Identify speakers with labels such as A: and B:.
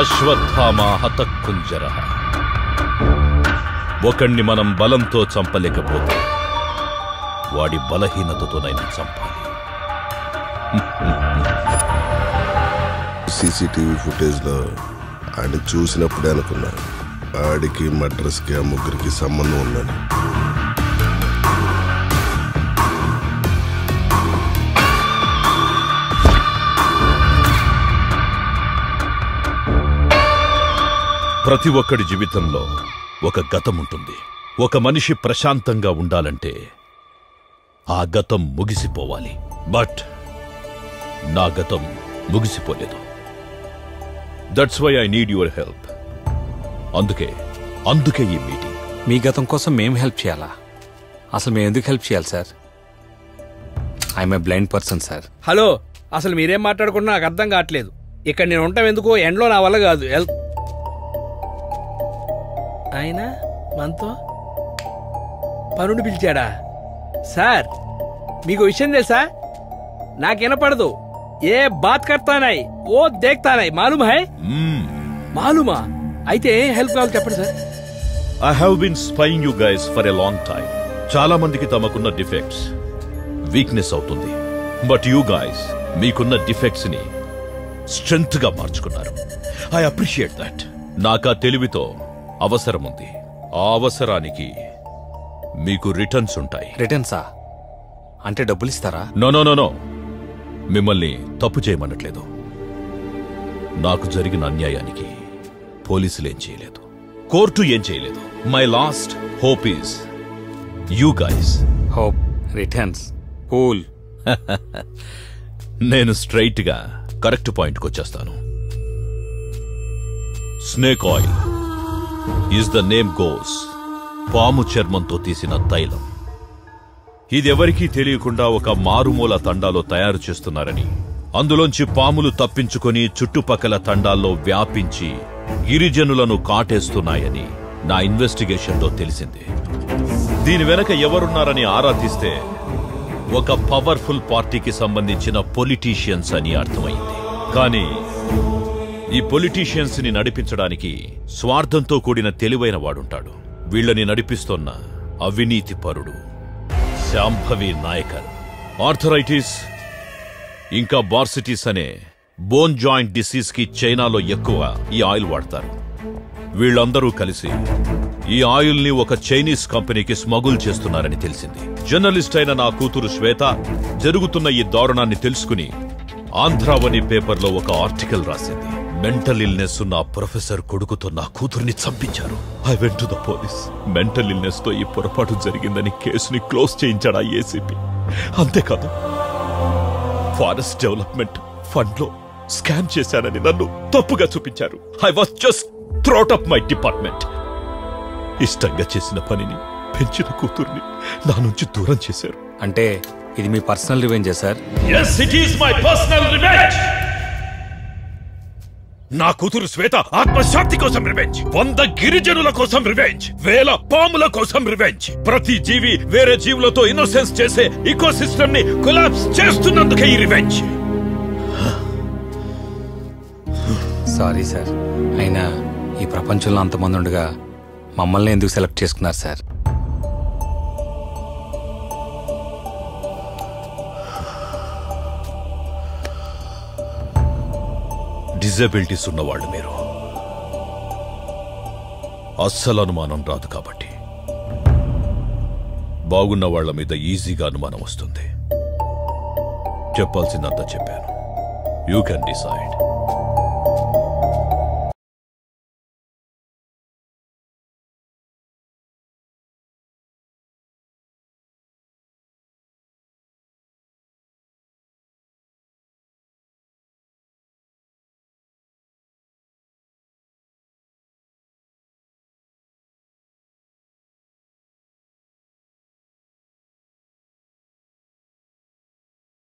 A: అశ్వత్థామా హతకుంజరః. ఒకణ్ణి మనం బలంతో చంపలేకపోతే వాడి బలహీనతతోనైనా చంపాలి.
B: సీసీటీవీ ఫుటేజ్లో ఆయన చూసినప్పుడే అనుకున్నా ఆడికి మద్రాస్కి ఆ ముగ్గురికి సంబంధం ఉందని.
A: ప్రతి ఒక్కడి జీవితంలో ఒక గతం ఉంటుంది. ఒక మనిషి ప్రశాంతంగా ఉండాలంటే ఆ గతం ముగిసిపోవాలి. బట్ నా గతం ముగిసిపోలేదు. That's why I need your help. అందుకే ఈ మీటింగ్.
C: మీ గతం కోసం మేము హెల్ప్ చేయాలా? అసలు మేము ఎందుకు హెల్ప్ చేయాలి sir? I'm a blind person sir.
D: Hello, అసలు మీరేం మాట్లాడుకున్నా నాకు అర్థం కావట్లేదు. ఇక్కడ నేను ఉంటాం ఎందుకో, ఎండ్లో నా వల్ల కాదు. ఆయన మనతో పనుడు పిలిచాడా? సార్, మీకు విషయం తెలుసా? నాకు వినపడదు. ఏ బాత్ కర్తానాయి ఓ దేఖ్తానాయి. మాలూమ్ హై? మాలూమా? అయితే హెల్ప్ కావాలి చెప్పండి sir.
A: I have been spying you guys for a long time. చాలా మందికి తమకున్న డిఫెక్ట్స్ వీక్నెస్ అవుతుంది. బట్ యూ గైస్ మీకున్న డిఫెక్ట్స్ ని స్ట్రెంగ్త్ గా మార్చుకున్నారు. I appreciate that. నాకా తెలివితో అవసరం ఉంది. ఆ అవసరానికి మీకు రిటర్న్స్ ఉంటాయి.
C: రిటర్న్సా అంటే డబ్బులు ఇస్తారా?
A: నో, మిమ్మల్ని తప్పు చేయమనట్లేదు. నాకు జరిగిన అన్యాయానికి పోలీసులు ఏం చేయలేదు, కోర్టు ఏం చేయలేదు. My last hope is you guys.
C: Hope, returns, cool.
A: నేను స్ట్రైట్ గా కరెక్ట్ పాయింట్కి వచ్చేస్తాను. Snake oil is the name goes. పాము చర్మంతో తీసిన తైలం. ఇదెవరికీ తెలియకుండా ఒక మారుమూల తండాలో తయారు చేస్తున్నారని, అందులోంచి పాములు తప్పించుకొని చుట్టుపక్కల తండాల్లో వ్యాపించి గిరిజనులను కాటేస్తున్నాయని నా ఇన్వెస్టిగేషన్లో తెలిసింది. దీని వెనక ఎవరున్నారని ఆరా తీస్తే ఒక పవర్ఫుల్ పార్టీకి సంబంధించిన పొలిటీషియన్స్ అని అర్థమైంది. కానీ ఈ పొలిటీషియన్స్ ని నడిపించడానికి స్వార్థంతో కూడిన తెలివైన వాడుంటాడు. వీళ్ళని నడిపిస్తున్న అవినీతి పరుడు శాంభవి నాయకర్. ఆర్థరైటిస్ ఇంకా బార్సిటిస్ అనే బోన్ జాయింట్ డిసీజ్ కి చైనాలో ఎక్కువ ఈ ఆయిల్ వాడతారు. వీళ్ళందరూ కలిసి ఈ ఆయిల్ ని ఒక చైనీస్ కంపెనీకి స్మగుల్ చేస్తున్నారని తెలిసింది. జర్నలిస్ట్ అయిన నా కూతురు శ్వేత జరుగుతున్న ఈ దారుణాన్ని తెలుసుకుని ఆంధ్రావని పేపర్లో ఒక ఆర్టికల్ రాసింది. మెంటల్ ఇల్నెస్ ఉన్న ప్రొఫెసర్ కొడుకుతో నా కూతుర్ని చంపించారు. I went to the police. Mental illness తో ఈ పొరపాటు జరిగిందని కేసుని క్లోజ్ చేయించాడు ఏసీపీ. అంతేకాదు, ఫారెస్ట్ డెవలప్మెంట్ ఫండ్ లో స్కామ్ చేశానని నన్ను తప్పుగా చూపించారు. I was just thrown out my department. ఇష్టంగా చేసిన పనిని, పెంచిన కూతుర్ని నా నుంచి దూరం చేశారు.
C: అంటే ఇది మీ పర్సనల్ రివెంజా sir?
A: yes, it is my personal revenge. నా కూతురు శ్వేత ఆత్మశాంతి కోసం రివెంజ్, 100 గిరిజనుల కోసం రివెంజ్, 1000 పాముల కోసం రివెంజ్. ప్రతి జీవి వేరే జీవులతో ఇన్నోసెన్స్ చేసే ఈకోసిస్టమ్ ని కొలాప్స్ చేస్తున్నందుకే ఈ రివెంజ్.
C: సారీ సార్, అయినా ఈ ప్రపంచంలో అంతమంది ఉండగా మమ్మల్ని ఎందుకు సెలెక్ట్ చేసుకున్నారు సార్?
A: డిజబిలిటీస్ ఉన్నవాళ్ళు మీరు. అస్సలు అనుమానం రాదు కాబట్టి. బాగున్న వాళ్ల మీద ఈజీగా అనుమానం వస్తుంది. చెప్పాల్సిందంతా చెప్పాను. You can decide.